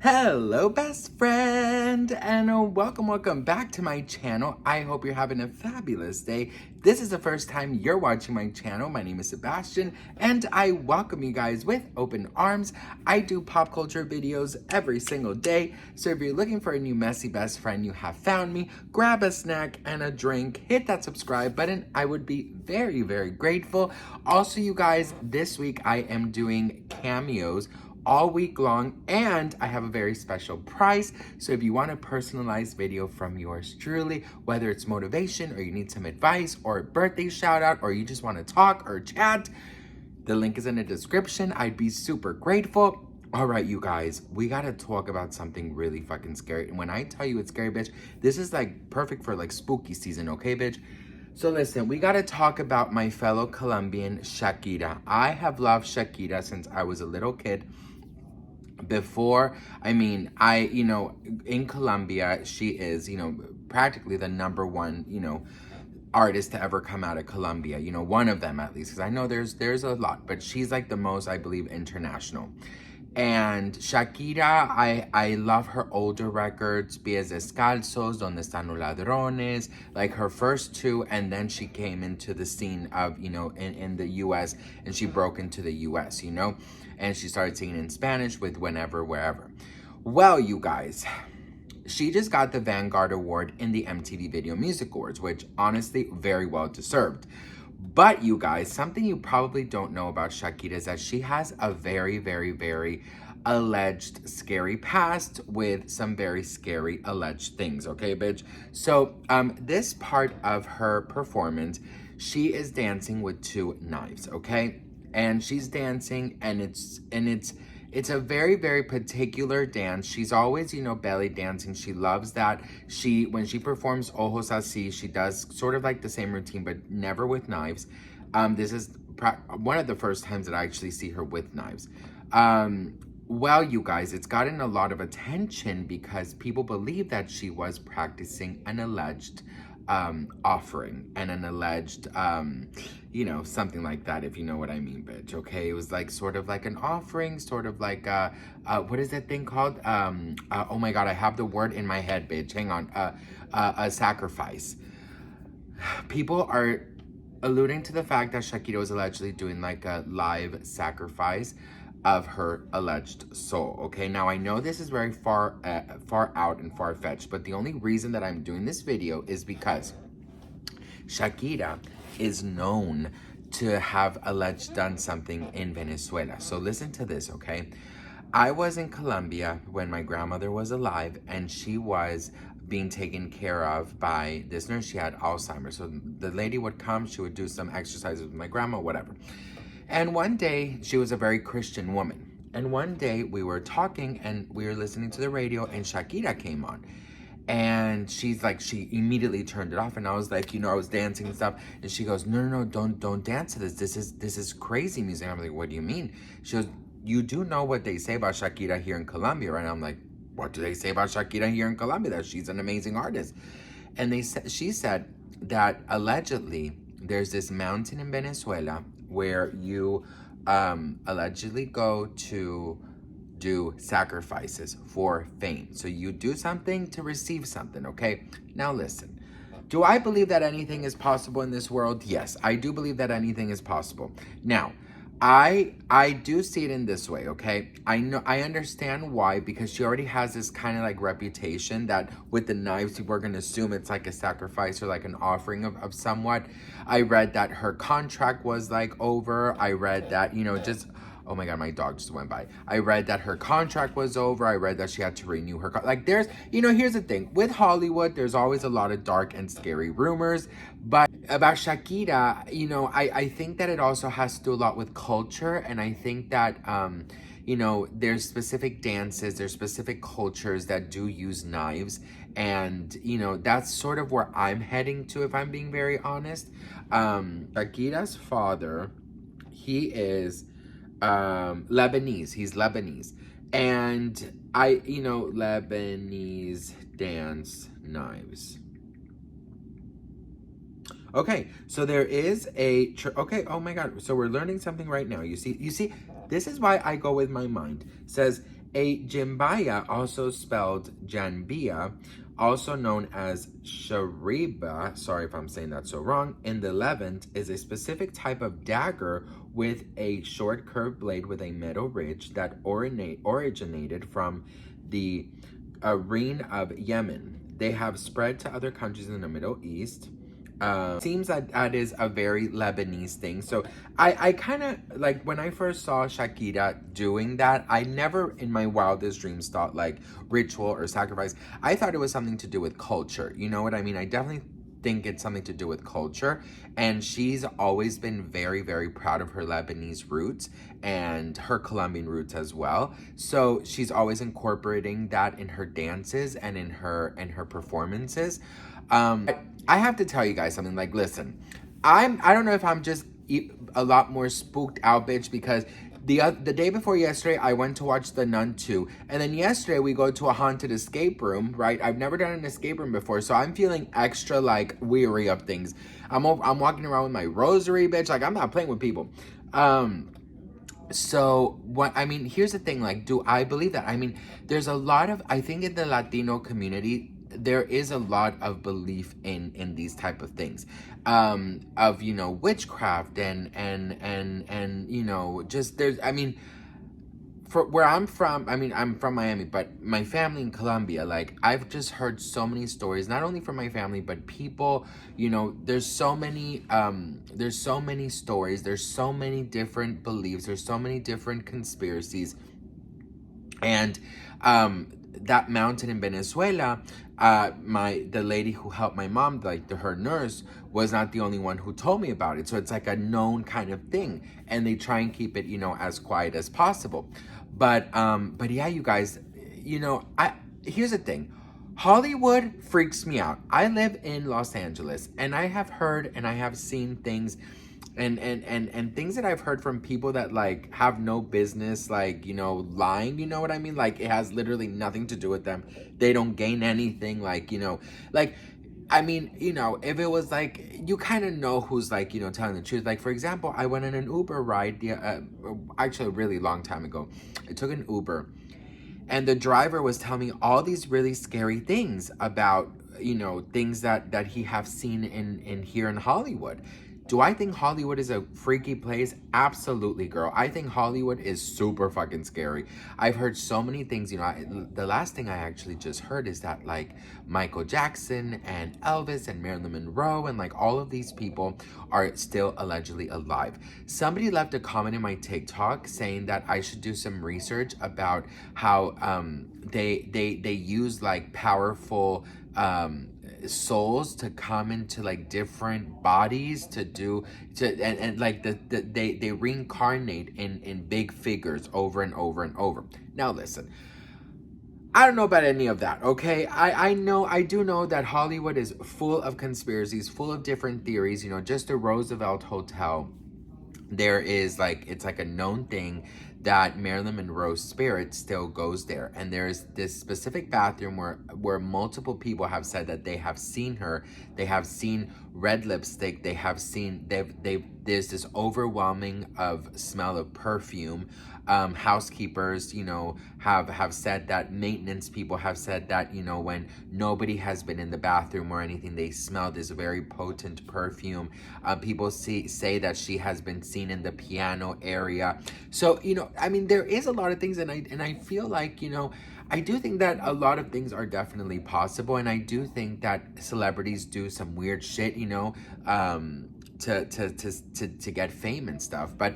Hello, best friend, and welcome back to my channel. I hope you're having a fabulous day. This is the first time you're watching my channel. My name is Sebastian, and I welcome you guys with open arms. I do pop culture videos every single day, so if you're looking for a new messy best friend, you have found me. Grab a snack and a drink, hit that subscribe button. I would be very, very grateful. Also, you guys, this week I am doing cameos all week long, and I have a very special price. So if you want a personalized video from yours truly, whether it's motivation or you need some advice or a birthday shout out or you just want to talk or chat, the link is in the description. I'd be super grateful. All right, you guys, we gotta talk about something really fucking scary. And when I tell you it's scary, bitch, this is like perfect for like spooky season, okay, bitch? So listen, we gotta talk about my fellow Colombian, Shakira. I have loved Shakira since I was a little kid. In Colombia, she is, practically the number one, artist to ever come out of Colombia, one of them at least, because I know there's a lot, but she's like the most, I believe, international. And Shakira, I love her older records, Pies Descalzos, Donde Están los Ladrones, like her first two, and then she came into the scene of, in the US, and she broke into the US, and she started singing in Spanish with Whenever, Wherever. Well, you guys, she just got the Vanguard Award in the MTV Video Music Awards, which honestly, very well deserved. But you guys, something you probably don't know about Shakira is that she has a very, very, very alleged scary past with some very scary alleged things, okay, bitch? So, this part of her performance, she is dancing with two knives, okay? And she's dancing, and it's a very, very particular dance. She's always, belly dancing. She loves that. When she performs Ojos Así, she does sort of like the same routine, but never with knives. This is one of the first times that I actually see her with knives. Well, you guys, it's gotten a lot of attention because people believe that she was practicing an alleged offering and an alleged, something like that, if you know what I mean, bitch, okay? It was like sort of like an offering, sort of like, what is that thing called? Oh my God, I have the word in my head, bitch, hang on, a sacrifice. People are alluding to the fact that Shakira was allegedly doing like a live sacrifice of her alleged soul, okay? Now, I know this is very far out and far-fetched, but the only reason that I'm doing this video is because Shakira is known to have alleged done something in Venezuela. So listen to this, okay? I was in Colombia when my grandmother was alive, and she was being taken care of by this nurse. She had Alzheimer's. So the lady would come, she would do some exercises with my grandma, whatever. And one day, she was a very Christian woman. And one day, we were talking and we were listening to the radio, and Shakira came on. And she's like, she immediately turned it off. And I was like, I was dancing and stuff. And she goes, no, don't dance to this. This is crazy music. I'm like, what do you mean? She goes, you do know what they say about Shakira here in Colombia, right? And I'm like, what do they say about Shakira here in Colombia? That she's an amazing artist. And she said that allegedly, there's this mountain in Venezuela where you allegedly go to do sacrifices for fame. So you do something to receive something, okay? Now listen, do I believe that anything is possible in this world? Yes, I do believe that anything is possible. Now, I do see it in this way, okay? I understand why, because she already has this kind of like reputation that with the knives, people are going to assume it's like a sacrifice or like an offering of somewhat. I read that her contract was like over. I read that, oh my God, my dog just went by. I read that her contract was over. I read that she had to renew her there's, here's the thing. With Hollywood, there's always a lot of dark and scary rumors. But about Shakira, I think that it also has to do a lot with culture. And I think that, there's specific dances, there's specific cultures that do use knives. And, that's sort of where I'm heading to, if I'm being very honest. Shakira's father, he is Lebanese. He's Lebanese. And Lebanese dance knives. Okay, so there is okay, oh my God. So we're learning something right now. You see, this is why I go with my mind. It says A jimbaya, also spelled janbia, also known as shariba, sorry if I'm saying that so wrong, in the Levant, is a specific type of dagger with a short curved blade with a metal ridge that originated from the Areen of Yemen. They have spread to other countries in the Middle East. Seems that that is a very Lebanese thing. So I kind of like when I first saw Shakira doing that, I never in my wildest dreams thought like ritual or sacrifice. I thought it was something to do with culture. You know what I mean? I definitely think it's something to do with culture, and she's always been very, very proud of her Lebanese roots and her Colombian roots as well. So she's always incorporating that in her dances and in her performances. I have to tell you guys something. Like, listen, I don't know if I'm just a lot more spooked out, bitch, because the day before yesterday, I went to watch The Nun 2. And then yesterday, we go to a haunted escape room, right? I've never done an escape room before, so I'm feeling extra, like, weary of things. I'm walking around with my rosary, bitch. Like, I'm not playing with people. So, what, I mean, here's the thing. Like, do I believe that? I mean, there's a lot of, I think in the Latino community, there is a lot of belief in these type of things, of, you know, witchcraft and you know, just there's, I mean, for where I'm from, I mean, I'm from Miami, but my family in Colombia, like, I've just heard so many stories, not only from my family, but people, you know, there's so many stories, there's so many different beliefs, there's so many different conspiracies. And that mountain in Venezuela, the lady who helped my mom, like her nurse, was not the only one who told me about it. So it's like a known kind of thing, and they try and keep it, you know, as quiet as possible. But yeah, you guys, you know, here's the thing. Hollywood freaks me out. I live in Los Angeles, and I have heard and I have seen things and things that I've heard from people that like have no business, like, you know, lying, you know what I mean? Like, it has literally nothing to do with them. They don't gain anything, like, you know, like, I mean, you know, if it was like, you kind of know who's like, you know, telling the truth. Like, for example, I went on an Uber ride, actually a really long time ago. I took an Uber, and the driver was telling me all these really scary things about, you know, things that he have seen in here in Hollywood. Do I think Hollywood is a freaky place? Absolutely, girl. I think Hollywood is super fucking scary. I've heard so many things, you know. The last thing I actually just heard is that, like, Michael Jackson and Elvis and Marilyn Monroe and, like, all of these people are still allegedly alive. Somebody left a comment in my TikTok saying that I should do some research about how they use, like, powerful souls to come into like different bodies and like they reincarnate in big figures over and over and over. Now listen, I don't know about any of that, okay? I do know that Hollywood is full of conspiracies, full of different theories. You know, just the Roosevelt Hotel, there is like, it's like a known thing that Marilyn Monroe's spirit still goes there, and there's this specific bathroom where multiple people have said that they have seen her. They have seen red lipstick. They have seen there's this overwhelming of smell of perfume. Housekeepers, you know, have said that, maintenance people have said that, you know, when nobody has been in the bathroom or anything, they smell this very potent perfume. People say that she has been seen in the piano area. So, you know, I mean, there is a lot of things, and I feel like, you know, I do think that a lot of things are definitely possible, and I do think that celebrities do some weird shit, you know, to get fame and stuff. But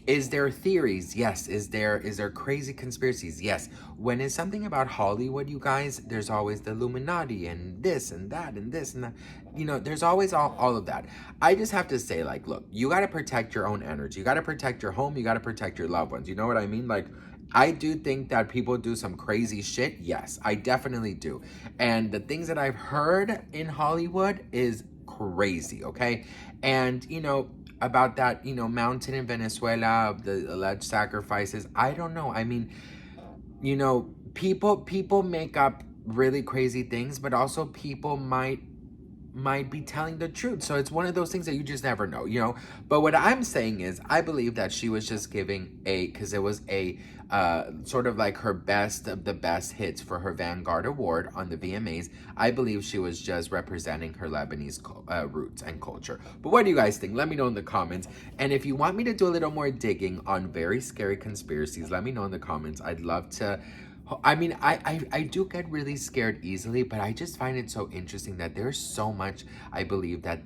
is there theories? Yes. Is there crazy conspiracies? Yes. When it's something about Hollywood, you guys, there's always the Illuminati and this and that and this and that. You know, there's always all of that. I just have to say, like, look, you got to protect your own energy. You got to protect your home. You got to protect your loved ones. You know what I mean? Like, I do think that people do some crazy shit. Yes, I definitely do. And the things that I've heard in Hollywood is crazy, okay? And, you know, about that, you know, mountain in Venezuela, of the alleged sacrifices, I don't know. I mean, you know, people make up really crazy things, but also people might might be telling the truth. So it's one of those things that you just never know, you know. But what I'm saying is, I believe that she was just giving because it was a sort of like her best of the best hits for her Vanguard Award on the VMAs. I believe she was just representing her Lebanese roots and culture. But what do you guys think? Let me know in the comments. And if you want me to do a little more digging on very scary conspiracies, let me know in the comments. I'd love to. I mean, I do get really scared easily, but I just find it so interesting that there's so much, I believe that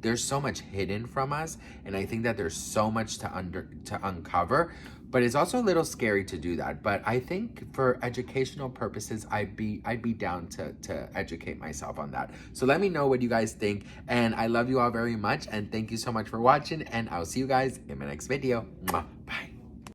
there's so much hidden from us, and I think that there's so much to uncover, but it's also a little scary to do that. But I think for educational purposes, I'd be down to educate myself on that. So let me know what you guys think, and I love you all very much, and thank you so much for watching, and I'll see you guys in my next video. Mwah. Bye.